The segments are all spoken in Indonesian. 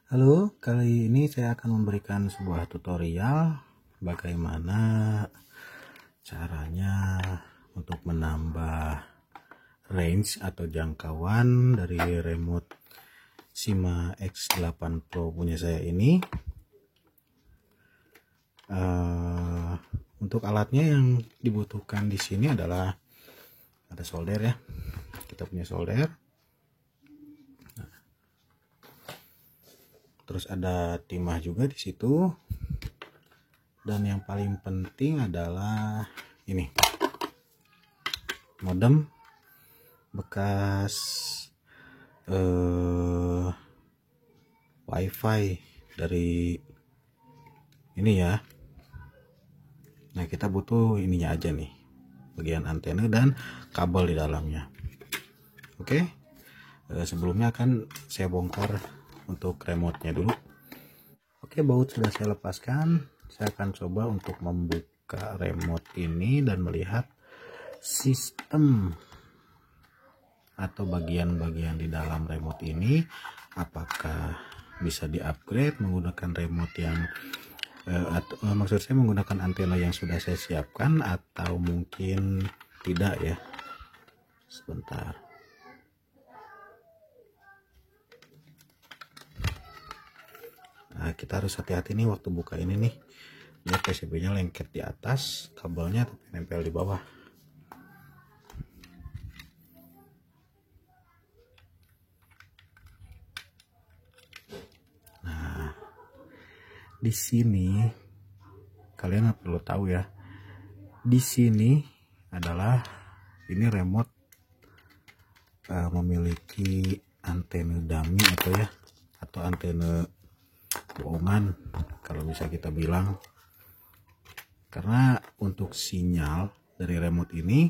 Halo, kali ini saya akan memberikan sebuah tutorial bagaimana caranya untuk menambah range atau jangkauan dari remote Sima X8 Pro punya saya ini. Untuk alatnya yang dibutuhkan di sini adalah ada solder ya. Kita punya solder. Terus ada timah juga di situ. Dan yang paling penting adalah ini. Modem bekas wifi dari ini ya. Nah, kita butuh ininya aja nih, bagian antena dan kabel di dalamnya. Oke. Sebelumnya akan saya bongkar untuk remote-nya dulu. Oke, baut sudah saya lepaskan. Saya akan coba untuk membuka remote ini dan melihat sistem atau bagian-bagian di dalam remote ini apakah bisa di-upgrade menggunakan remote yang maksud saya menggunakan antena yang sudah saya siapkan atau mungkin tidak ya. Sebentar. Nah, kita harus hati-hati nih waktu buka ini nih. Lihat PCB-nya lengket di atas, kabelnya tapi nempel di bawah. Nah, di sini kalian perlu tahu ya. Di sini adalah ini remote memiliki antena dummy atau antena bohongan kalau bisa kita bilang, karena untuk sinyal dari remote ini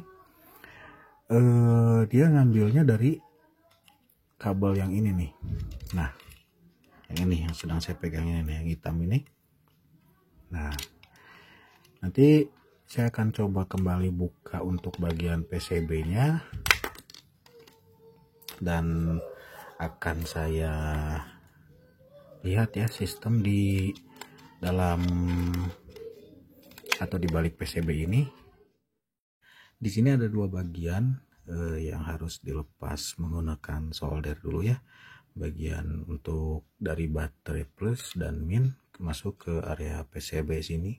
dia ngambilnya dari kabel yang ini nih. Nah, yang ini yang sedang saya pegang ini, yang hitam ini. Nah, nanti saya akan coba kembali buka untuk bagian PCB-nya dan akan saya lihat ya sistem di dalam atau di balik PCB ini. Di sini ada dua bagian yang harus dilepas menggunakan solder dulu ya. Bagian untuk dari baterai plus dan min masuk ke area PCB sini.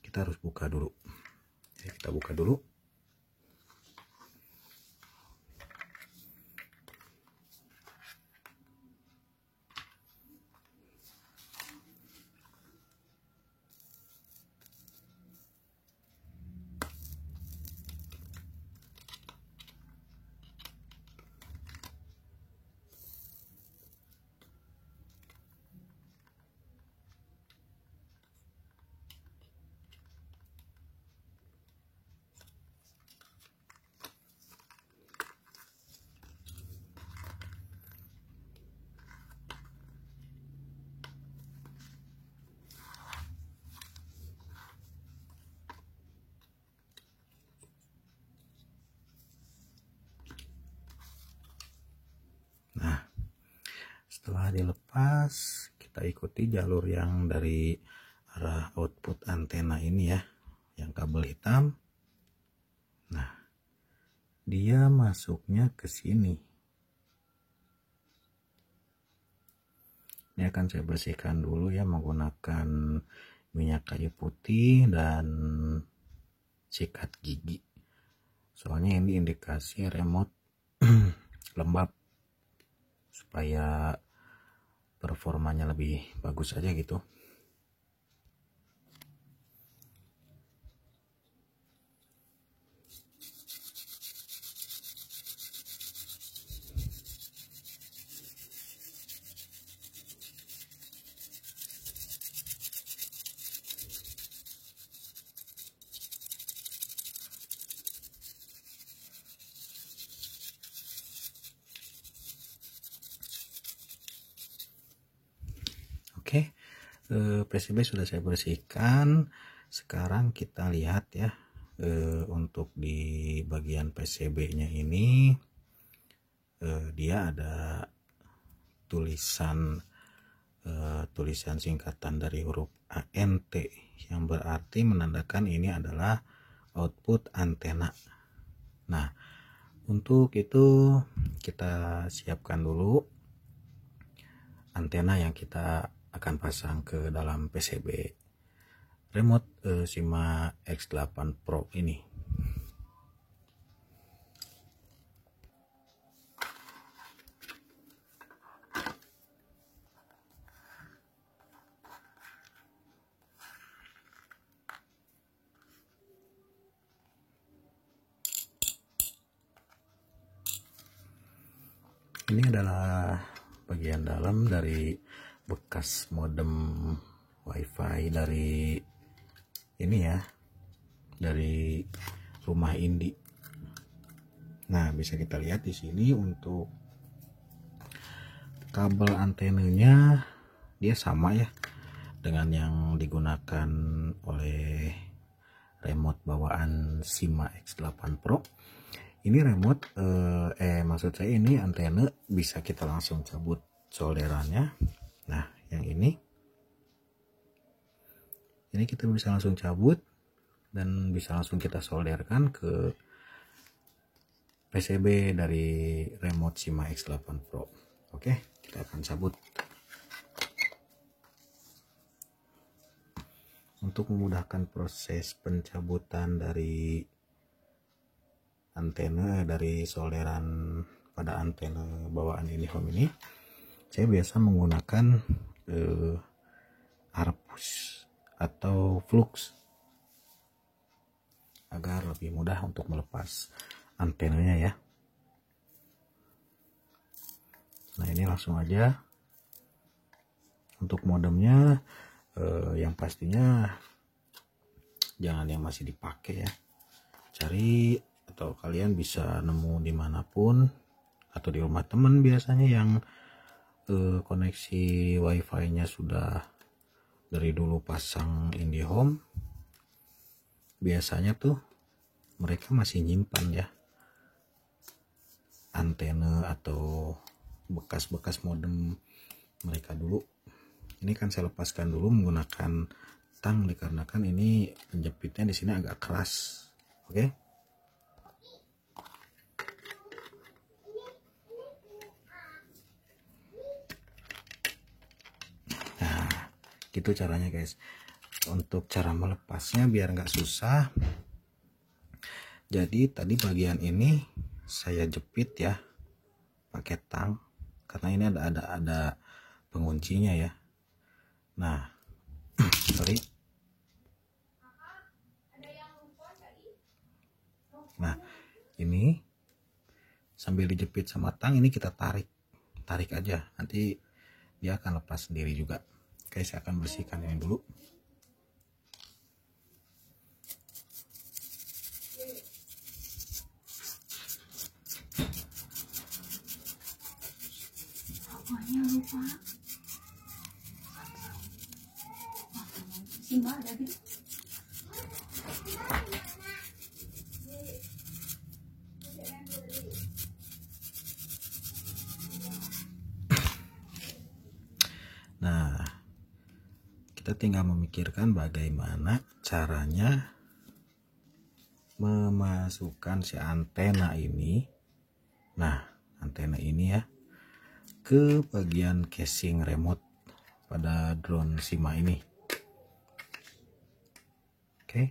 Kita harus buka dulu. Ya, kita buka dulu. Nah, setelah dilepas, kita ikuti jalur yang dari arah output antena ini ya, yang kabel hitam. Nah, dia masuknya ke sini. Ini akan saya bersihkan dulu ya menggunakan minyak kayu putih dan sikat gigi. Soalnya ini indikasi remote lembab, supaya performanya lebih bagus aja gitu. Oke, PCB sudah saya bersihkan. Sekarang kita lihat ya, untuk di bagian PCB-nya ini dia ada tulisan tulisan singkatan dari huruf ANT yang berarti menandakan ini adalah output antena. Nah, untuk itu kita siapkan dulu antena yang kita akan pasang ke dalam PCB remote Sima X8 Pro ini. Ini adalah bagian dalam dari bekas modem WiFi dari ini ya, dari rumah Indi. Nah, bisa kita lihat di sini untuk kabel antenanya dia sama ya dengan yang digunakan oleh remote bawaan Sima X8 Pro. Ini remote maksud saya ini antena bisa kita langsung cabut solderannya. Nah, yang ini kita bisa langsung cabut dan bisa langsung kita solderkan ke PCB dari remote Sima X8 Pro. Oke, kita akan cabut. Untuk memudahkan proses pencabutan dari antena dari solderan pada antena bawaan IndiHome ini, saya biasa menggunakan arpus atau flux agar lebih mudah untuk melepas antenanya ya. Nah, ini langsung aja. Untuk modemnya yang pastinya jangan yang masih dipakai ya, cari atau kalian bisa nemu dimanapun atau di rumah teman biasanya yang koneksi WiFi nya sudah dari dulu pasang IndiHome. Biasanya tuh mereka masih nyimpan ya antena atau bekas-bekas modem mereka dulu. Ini kan saya lepaskan dulu menggunakan tang dikarenakan ini penjepitnya di sini agak keras. Oke. Nah, gitu caranya guys. Untuk cara melepasnya biar nggak susah, jadi tadi bagian ini saya jepit ya pakai tang karena ini ada penguncinya ya. Nah, sorry. Nah, ini sambil dijepit sama tang ini kita tarik aja, nanti dia akan lepas sendiri juga. Oke, saya akan bersihkan ini dulu. Lupa Simba ada gitu. Nah, kita tinggal memikirkan bagaimana caranya memasukkan si antena ini, nah antena ini ya, ke bagian casing remote pada drone Sima ini. Oke.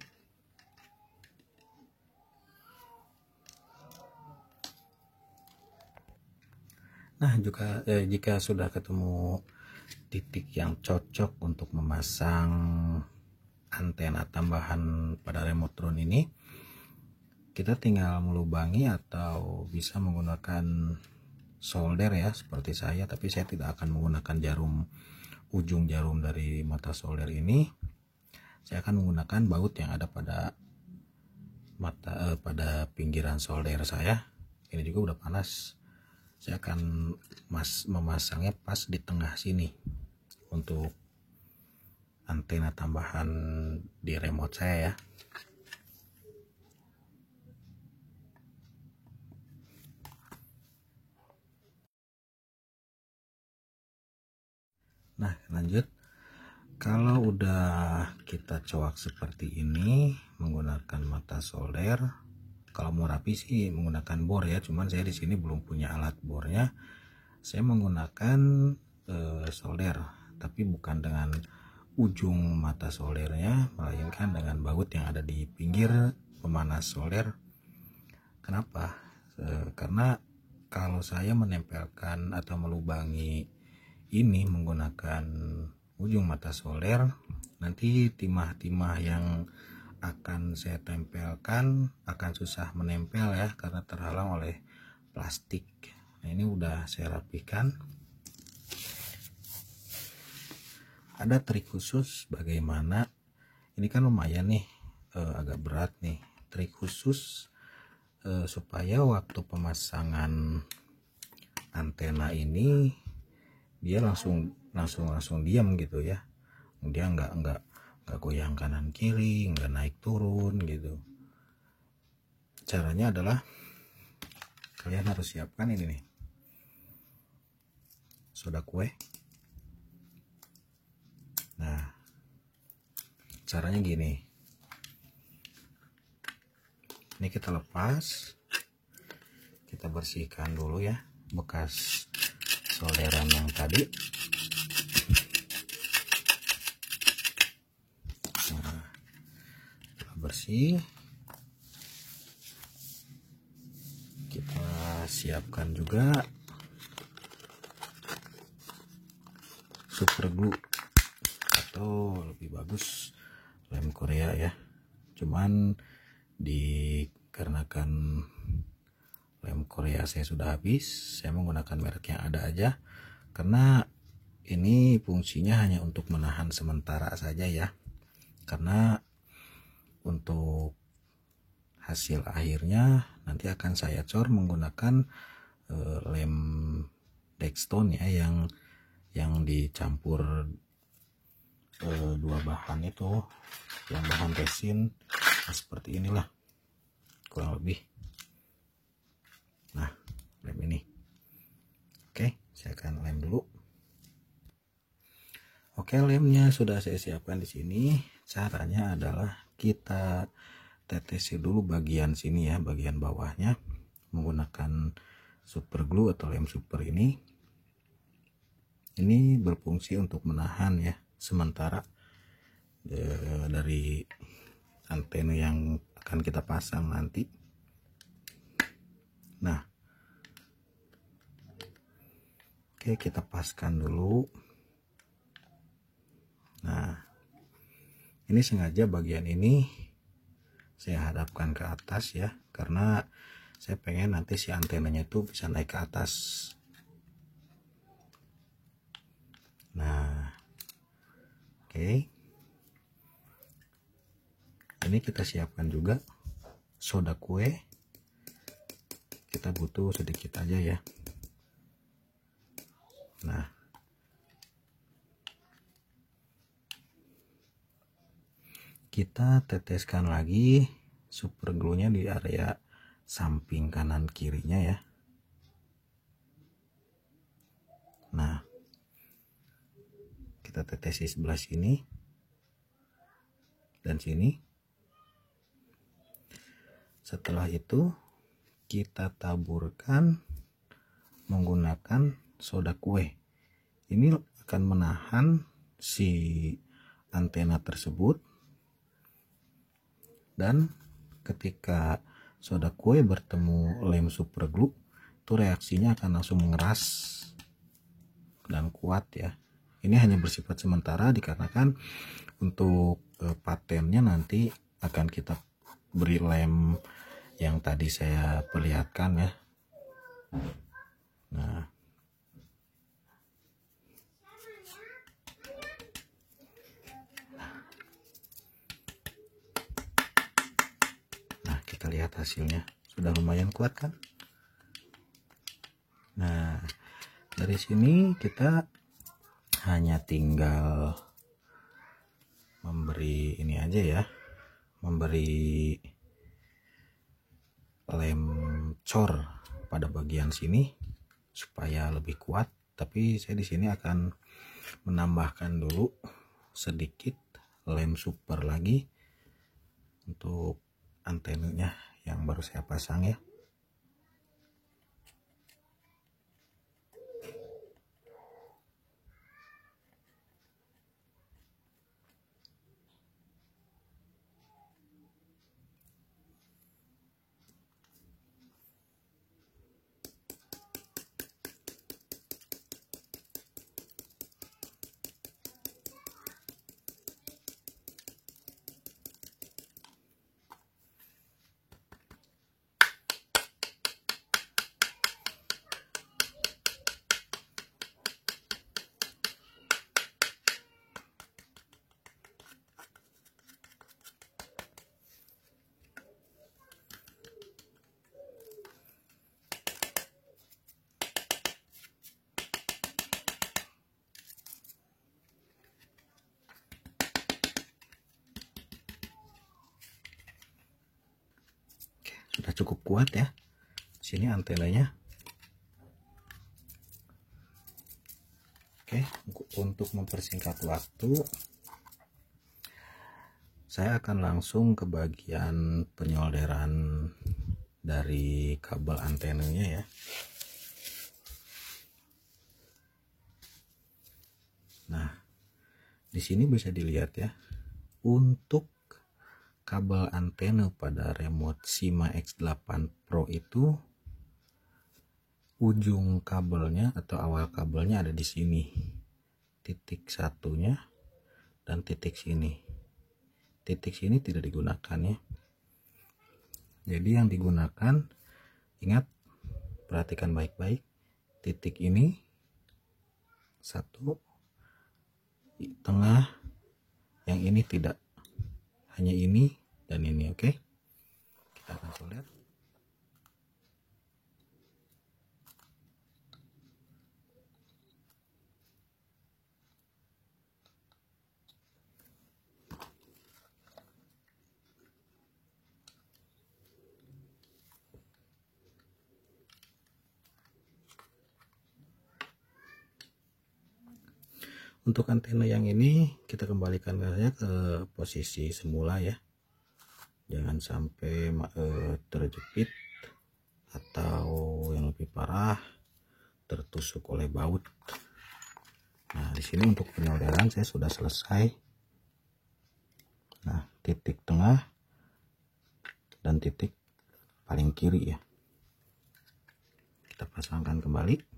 Nah, jika sudah ketemu titik yang cocok untuk memasang antena tambahan pada remote drone ini, kita tinggal melubangi atau bisa menggunakan solder ya seperti saya, tapi saya tidak akan menggunakan ujung jarum dari mata solder ini. Saya akan menggunakan baut yang ada pada pada pinggiran solder saya. Ini juga udah panas. Saya akan memasangnya pas di tengah sini untuk antena tambahan di remote saya ya. Nah, lanjut. Kalau udah kita coak seperti ini menggunakan mata solder, kalau mau rapi sih menggunakan bor ya, cuman saya di sini belum punya alat bornya. Saya menggunakan solder, tapi bukan dengan ujung mata soldernya, melainkan dengan baut yang ada di pinggir pemanas solder. Kenapa? Karena kalau saya menempelkan atau melubangi ini menggunakan ujung mata solder, nanti timah-timah yang akan saya tempelkan akan susah menempel ya, karena terhalang oleh plastik. Nah, ini udah saya rapikan. Ada trik khusus bagaimana, ini kan lumayan nih, agak berat nih. Trik khusus supaya waktu pemasangan antena ini dia langsung diam gitu ya, dia nggak goyang kanan kiri, nggak naik turun gitu. Caranya adalah kalian harus siapkan ini nih, soda kue. Nah, caranya gini, ini kita lepas, kita bersihkan dulu ya bekas solderan yang tadi. Nah, bersih, kita siapkan juga super glue atau lebih bagus lem Korea ya, cuman dikarenakan lem Korea saya sudah habis, saya menggunakan merek yang ada aja, karena ini fungsinya hanya untuk menahan sementara saja ya, karena untuk hasil akhirnya nanti akan saya cor menggunakan lem Dextone ya, yang dicampur dua bahan itu, yang bahan resin. Nah, seperti inilah kurang lebih. Nah, lem ini. Oke, saya akan lem dulu. Oke, lemnya sudah saya siapkan di sini. Caranya adalah kita tetesi dulu bagian sini ya, bagian bawahnya menggunakan super glue atau lem super ini. Ini berfungsi untuk menahan ya sementara dari antena yang akan kita pasang nanti. Nah, oke, kita paskan dulu. Nah, ini sengaja bagian ini saya hadapkan ke atas ya, karena saya pengen nanti si antenanya itu bisa naik ke atas. Nah, oke, ini kita siapkan juga soda kue, kita butuh sedikit aja ya. Nah, kita teteskan lagi super glue-nya di area samping kanan kirinya ya. Nah, kita tetesi sebelah sini dan sini. Setelah itu kita taburkan menggunakan soda kue. Ini akan menahan si antena tersebut, dan ketika soda kue bertemu lem super glue itu reaksinya akan langsung mengeras dan kuat ya. Ini hanya bersifat sementara dikarenakan untuk patennya nanti akan kita beri lem yang tadi saya perlihatkan ya. Nah, kita lihat hasilnya sudah lumayan kuat kan. Nah, dari sini kita hanya tinggal memberi ini aja ya, memberi lem cor pada bagian sini supaya lebih kuat. Tapi saya di sini akan menambahkan dulu sedikit lem super lagi untuk antenanya yang baru saya pasang ya. Sudah cukup kuat ya. Sini antenanya. Oke, untuk mempersingkat waktu, saya akan langsung ke bagian penyolderan dari kabel antenanya ya. Nah, di sini bisa dilihat ya, untuk kabel antena pada remote Sima X8 Pro itu ujung kabelnya atau awal kabelnya ada di sini, titik satunya dan titik sini. Titik sini tidak digunakan ya. Jadi yang digunakan, ingat, perhatikan baik-baik, titik ini satu, di tengah, yang ini tidak, hanya ini dan ini. Oke, kita akan solder. Untuk antena yang ini kita kembalikan saja ke posisi semula ya, jangan sampai terjepit atau yang lebih parah tertusuk oleh baut. Nah, di sini untuk penyolderan saya sudah selesai. Nah, titik tengah dan titik paling kiri ya, kita pasangkan kembali.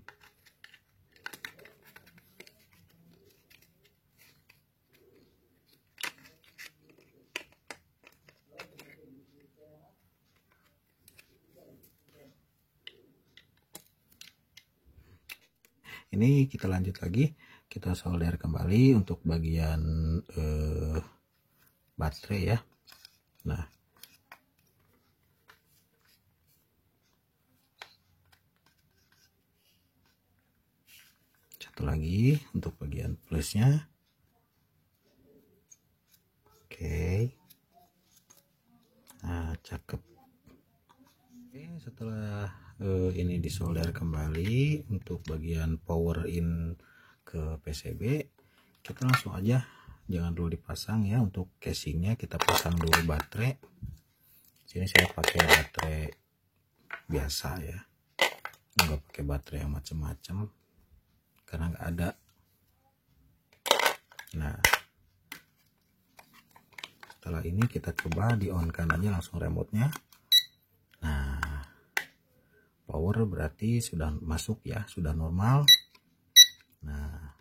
Ini kita lanjut lagi, kita solder kembali untuk bagian baterai ya. Nah, satu lagi untuk bagian plusnya. Oke, nah cakep. Oke, setelah ini disolder kembali untuk bagian power in ke PCB, kita langsung aja, jangan dulu dipasang ya. Untuk casingnya kita pasang dulu baterai. Sini saya pakai baterai biasa ya, nggak pakai baterai yang macam-macam karena nggak ada. Nah, setelah ini kita coba di on kan aja langsung remote-nya. Nah, power berarti sudah masuk ya, sudah normal. Nah,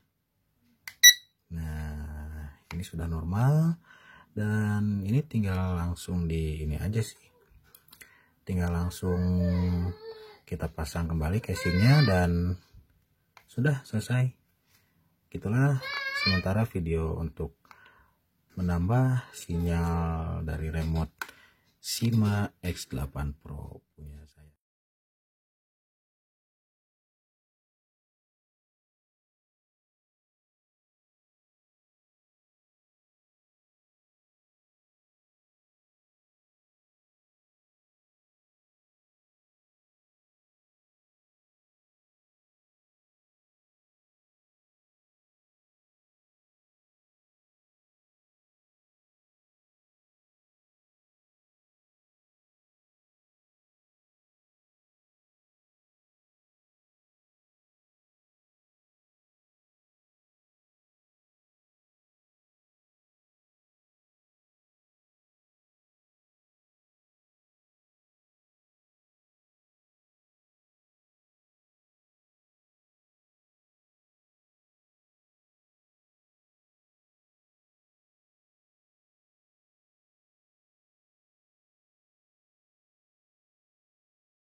ini sudah normal, dan ini tinggal langsung di ini aja sih, tinggal langsung kita pasang kembali casingnya dan sudah selesai. Gitulah sementara video untuk menambah sinyal dari remote Sima X8 Pro punya saya.